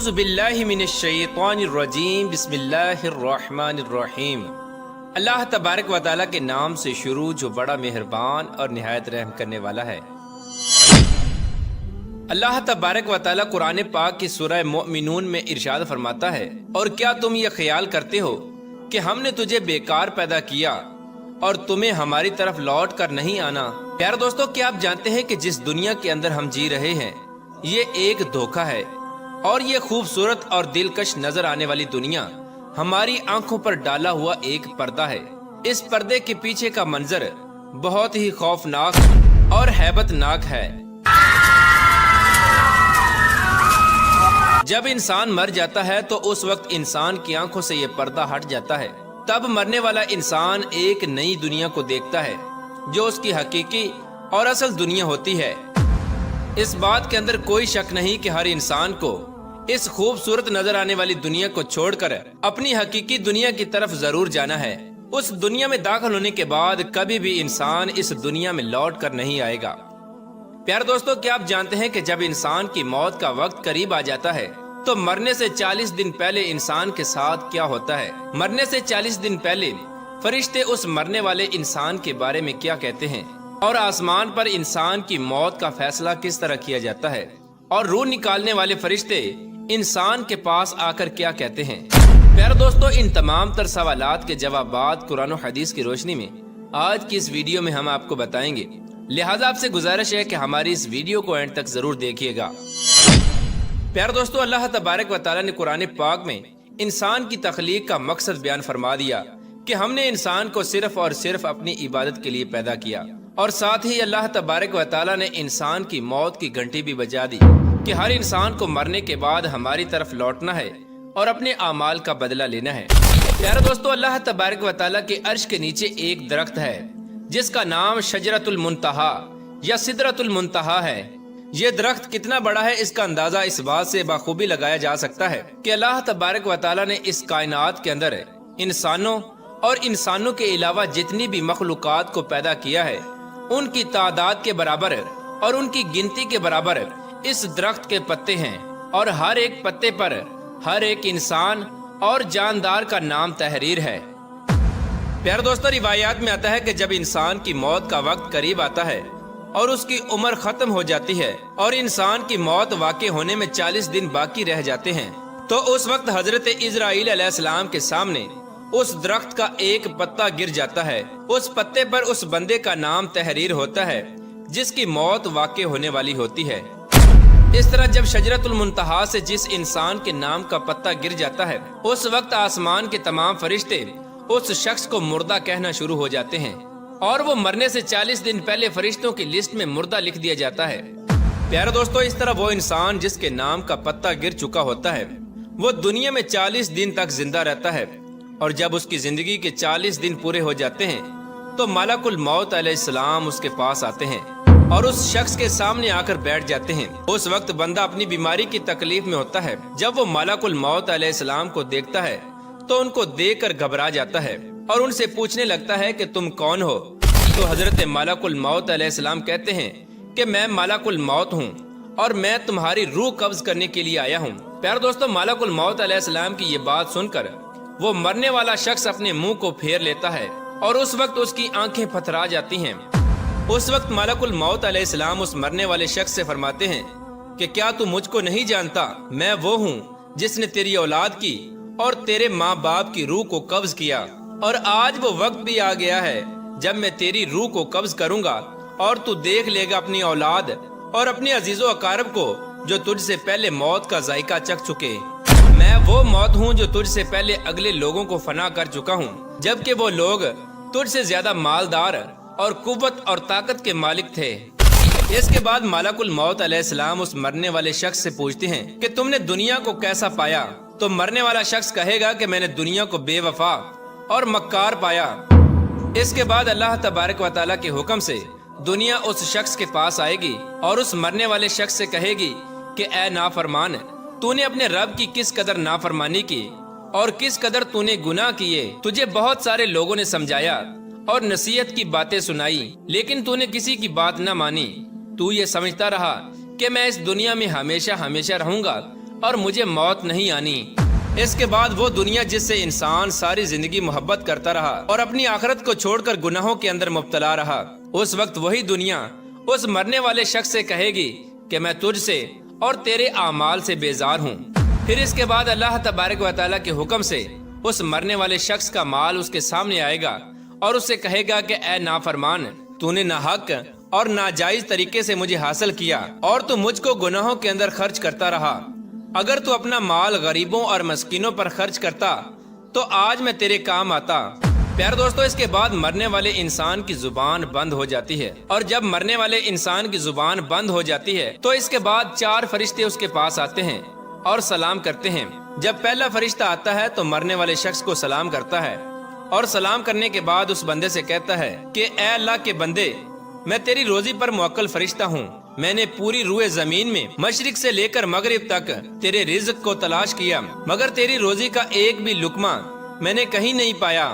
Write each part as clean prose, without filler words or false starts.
اعوذ باللہ من الشیطان الرجیم بسم اللہ الرحمن الرحیم۔ اللہ تبارک و تعالیٰ کے نام سے شروع جو بڑا مہربان اور نہایت رحم کرنے والا ہے۔ اللہ تبارک و تعالیٰ قرآن پاک کی سورہ مؤمنون میں ارشاد فرماتا ہے، اور کیا تم یہ خیال کرتے ہو کہ ہم نے تجھے بیکار پیدا کیا اور تمہیں ہماری طرف لوٹ کر نہیں آنا؟ پیارے دوستو، کیا آپ جانتے ہیں کہ جس دنیا کے اندر ہم جی رہے ہیں یہ ایک دھوکہ ہے، اور یہ خوبصورت اور دلکش نظر آنے والی دنیا ہماری آنکھوں پر ڈالا ہوا ایک پردہ ہے۔ اس پردے کے پیچھے کا منظر بہت ہی خوفناک اور ہیبت ناک ہے۔ جب انسان مر جاتا ہے تو اس وقت انسان کی آنکھوں سے یہ پردہ ہٹ جاتا ہے۔ تب مرنے والا انسان ایک نئی دنیا کو دیکھتا ہے جو اس کی حقیقی اور اصل دنیا ہوتی ہے۔ اس بات کے اندر کوئی شک نہیں کہ ہر انسان کو اس خوبصورت نظر آنے والی دنیا کو چھوڑ کر اپنی حقیقی دنیا کی طرف ضرور جانا ہے۔ اس دنیا میں داخل ہونے کے بعد کبھی بھی انسان اس دنیا میں لوٹ کر نہیں آئے گا۔ پیارے دوستو، کیا آپ جانتے ہیں کہ جب انسان کی موت کا وقت قریب آ جاتا ہے تو مرنے سے 40 دن پہلے انسان کے ساتھ کیا ہوتا ہے؟ مرنے سے 40 دن پہلے فرشتے اس مرنے والے انسان کے بارے میں کیا کہتے ہیں، اور آسمان پر انسان کی موت کا فیصلہ کس طرح کیا جاتا ہے، اور روح نکالنے والے فرشتے انسان کے پاس آ کر کیا کہتے ہیں؟ پیارے دوستو، ان تمام تر سوالات کے جوابات قرآن و حدیث کی روشنی میں آج کی اس ویڈیو میں ہم آپ کو بتائیں گے، لہٰذا آپ سے گزارش ہے کہ ہماری اس ویڈیو کو اینڈ تک ضرور دیکھیے گا۔ پیارے دوستو، اللہ تبارک و تعالیٰ نے قرآن پاک میں انسان کی تخلیق کا مقصد بیان فرما دیا کہ ہم نے انسان کو صرف اور صرف اپنی عبادت کے لیے پیدا کیا، اور ساتھ ہی اللہ تبارک و تعالیٰ نے انسان کی موت کی گھنٹی بھی بجا دی کہ ہر انسان کو مرنے کے بعد ہماری طرف لوٹنا ہے اور اپنے اعمال کا بدلہ لینا ہے۔ پیارے دوستو، اللہ تبارک و تعالیٰ کے عرش کے نیچے ایک درخت ہے جس کا نام شجرۃ المنتہا یا سدرۃ المنتہا ہے۔ یہ درخت کتنا بڑا ہے اس کا اندازہ اس بات سے بخوبی لگایا جا سکتا ہے کہ اللہ تبارک و تعالیٰ نے اس کائنات کے اندر انسانوں اور انسانوں کے علاوہ جتنی بھی مخلوقات کو پیدا کیا ہے ان کی تعداد کے برابر اور ان کی گنتی کے برابر اس درخت کے پتے ہیں، اور ہر ایک پتے پر ہر ایک انسان اور جاندار کا نام تحریر ہے۔ پیارے دوستو، روایات میں آتا ہے کہ جب انسان کی موت کا وقت قریب آتا ہے اور اس کی عمر ختم ہو جاتی ہے اور انسان کی موت واقع ہونے میں 40 دن باقی رہ جاتے ہیں، تو اس وقت حضرت اسرائیل علیہ السلام کے سامنے اس درخت کا ایک پتا گر جاتا ہے۔ اس پتے پر اس بندے کا نام تحریر ہوتا ہے جس کی موت واقع ہونے والی ہوتی ہے۔ اس طرح جب شجرۃ المنتہا سے جس انسان کے نام کا پتا گر جاتا ہے اس وقت آسمان کے تمام فرشتے اس شخص کو مردہ کہنا شروع ہو جاتے ہیں، اور وہ مرنے سے 40 دن پہلے فرشتوں کی لسٹ میں مردہ لکھ دیا جاتا ہے۔ پیارے دوستو، اس طرح وہ انسان جس کے نام کا پتا گر چکا ہوتا ہے وہ دنیا میں 40 دن تک زندہ رہتا ہے، اور جب اس کی زندگی کے 40 دن پورے ہو جاتے ہیں تو ملک الموت علیہ السلام اس کے پاس آتے ہیں اور اس شخص کے سامنے آ کر بیٹھ جاتے ہیں۔ اس وقت بندہ اپنی بیماری کی تکلیف میں ہوتا ہے۔ جب وہ ملک الموت علیہ السلام کو دیکھتا ہے تو ان کو دیکھ کر گھبرا جاتا ہے اور ان سے پوچھنے لگتا ہے کہ تم کون ہو؟ تو حضرت ملک الموت علیہ السلام کہتے ہیں کہ میں ملک الموت ہوں اور میں تمہاری روح قبض کرنے کے لیے آیا ہوں۔ پیارے دوستو، ملک الموت علیہ السلام کی یہ بات سن کر وہ مرنے والا شخص اپنے منہ کو پھیر لیتا ہے اور اس وقت اس کی آنکھیں پتھرا جاتی ہیں۔ اس وقت ملک الموت علیہ السلام اس مرنے والے شخص سے فرماتے ہیں کہ کیا تو مجھ کو نہیں جانتا؟ میں وہ ہوں جس نے تیری اولاد کی اور تیرے ماں باپ کی روح کو قبض کیا، اور آج وہ وقت بھی آ گیا ہے جب میں تیری روح کو قبض کروں گا اور تو دیکھ لے گا اپنی اولاد اور اپنے عزیز و اقارب کو جو تجھ سے پہلے موت کا ذائقہ چکھ چکے۔ میں وہ موت ہوں جو تجھ سے پہلے اگلے لوگوں کو فنا کر چکا ہوں، جبکہ وہ لوگ تجھ سے زیادہ مالدار اور قوت اور طاقت کے مالک تھے۔ اس کے بعد ملک الموت علیہ السلام اس مرنے والے شخص سے پوچھتے ہیں کہ تم نے دنیا کو کیسا پایا؟ تو مرنے والا شخص کہے گا کہ میں نے دنیا کو بے وفا اور مکار پایا۔ اس کے بعد اللہ تبارک و تعالیٰ کے حکم سے دنیا اس شخص کے پاس آئے گی اور اس مرنے والے شخص سے کہے گی کہ اے نافرمان، تو نے اپنے رب کی کس قدر نافرمانی کی اور کس قدر تو نے گناہ کیے۔ تجھے بہت سارے لوگوں نے سمجھایا اور نصیحت کی باتیں سنائی، لیکن تو نے کسی کی بات نہ مانی۔ تو یہ سمجھتا رہا کہ میں اس دنیا میں ہمیشہ ہمیشہ رہوں گا اور مجھے موت نہیں آنی۔ اس کے بعد وہ دنیا جس سے انسان ساری زندگی محبت کرتا رہا اور اپنی آخرت کو چھوڑ کر گناہوں کے اندر مبتلا رہا، اس وقت وہی دنیا اس مرنے والے شخص سے کہے گی کہ میں تجھ سے اور تیرے اعمال سے بیزار ہوں۔ پھر اس کے بعد اللہ تبارک و تعالیٰ کے حکم سے اس مرنے والے شخص کا مال اس کے سامنے آئے گا اور اس سے کہے گا کہ اے نافرمان، تو نے ناحق اور ناجائز طریقے سے مجھے حاصل کیا اور تو مجھ کو گناہوں کے اندر خرچ کرتا رہا۔ اگر تو اپنا مال غریبوں اور مسکینوں پر خرچ کرتا تو آج میں تیرے کام آتا۔ پیارے دوستو، اس کے بعد مرنے والے انسان کی زبان بند ہو جاتی ہے، اور جب مرنے والے انسان کی زبان بند ہو جاتی ہے تو اس کے بعد 4 فرشتے اس کے پاس آتے ہیں اور سلام کرتے ہیں۔ جب پہلا فرشتہ آتا ہے تو مرنے والے شخص کو سلام کرتا ہے، اور سلام کرنے کے بعد اس بندے سے کہتا ہے کہ اے اللہ کے بندے، میں تیری روزی پر موکل فرشتہ ہوں۔ میں نے پوری روئے زمین میں مشرق سے لے کر مغرب تک تیرے رزق کو تلاش کیا، مگر تیری روزی کا ایک بھی لقمہ میں نے کہیں نہیں پایا۔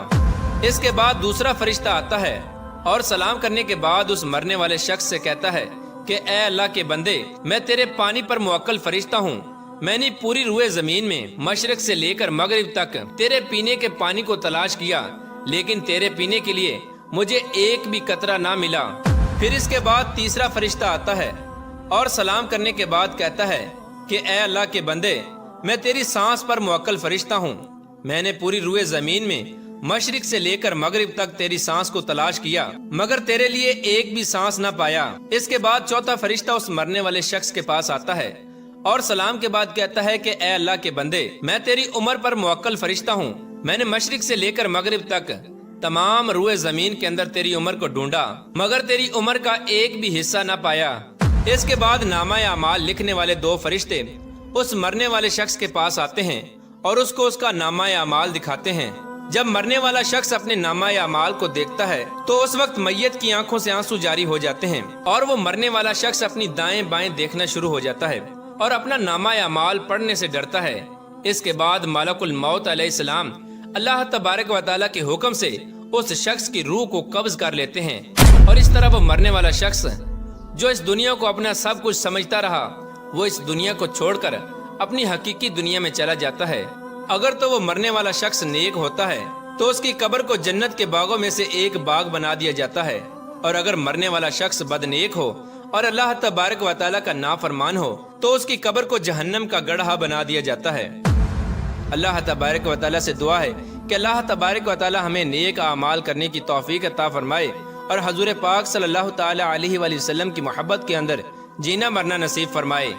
اس کے بعد دوسرا فرشتہ آتا ہے اور سلام کرنے کے بعد اس مرنے والے شخص سے کہتا ہے کہ اے اللہ کے بندے، میں تیرے پانی پر موکل فرشتہ ہوں۔ میں نے پوری روئے زمین میں مشرق سے لے کر مغرب تک تیرے پینے کے پانی کو تلاش کیا، لیکن تیرے پینے کے لیے مجھے ایک بھی قطرہ نہ ملا۔ پھر اس کے بعد تیسرا فرشتہ آتا ہے اور سلام کرنے کے بعد کہتا ہے کہ اے اللہ کے بندے، میں تیری سانس پر موکل فرشتہ ہوں۔ میں نے پوری روئے زمین میں مشرق سے لے کر مغرب تک تیری سانس کو تلاش کیا، مگر تیرے لیے ایک بھی سانس نہ پایا۔ اس کے بعد چوتھا فرشتہ اس مرنے والے شخص کے پاس آتا ہے اور سلام کے بعد کہتا ہے کہ اے اللہ کے بندے، میں تیری عمر پر موکل فرشتہ ہوں۔ میں نے مشرق سے لے کر مغرب تک تمام روئے زمین کے اندر تیری عمر کو ڈھونڈا، مگر تیری عمر کا ایک بھی حصہ نہ پایا۔ اس کے بعد نامہ اعمال لکھنے والے 2 فرشتے اس مرنے والے شخص کے پاس آتے ہیں اور اس کو اس کا نامہ اعمال دکھاتے ہیں۔ جب مرنے والا شخص اپنے نامہ اعمال کو دیکھتا ہے تو اس وقت میت کی آنکھوں سے آنسو جاری ہو جاتے ہیں، اور وہ مرنے والا شخص اپنی دائیں بائیں دیکھنا شروع ہو جاتا ہے اور اپنا نامہ اعمال پڑھنے سے ڈرتا ہے۔ اس کے بعد ملک الموت علیہ السلام اللہ تبارک و تعالیٰ کے حکم سے اس شخص کی روح کو قبض کر لیتے ہیں، اور اس طرح وہ مرنے والا شخص جو اس دنیا کو اپنا سب کچھ سمجھتا رہا، وہ اس دنیا کو چھوڑ کر اپنی حقیقی دنیا میں چلا جاتا ہے۔ اگر تو وہ مرنے والا شخص نیک ہوتا ہے تو اس کی قبر کو جنت کے باغوں میں سے ایک باغ بنا دیا جاتا ہے، اور اگر مرنے والا شخص بدنیک ہو اور اللہ تبارک و تعالیٰ کا نافرمان ہو تو اس کی قبر کو جہنم کا گڑھا بنا دیا جاتا ہے۔ اللہ تبارک و تعالیٰ سے دعا ہے کہ اللہ تبارک و تعالیٰ ہمیں نیک اعمال کرنے کی توفیق عطا فرمائے اور حضور پاک صلی اللہ تعالیٰ علیہ وآلہ وسلم کی محبت کے اندر جینا مرنا نصیب فرمائے۔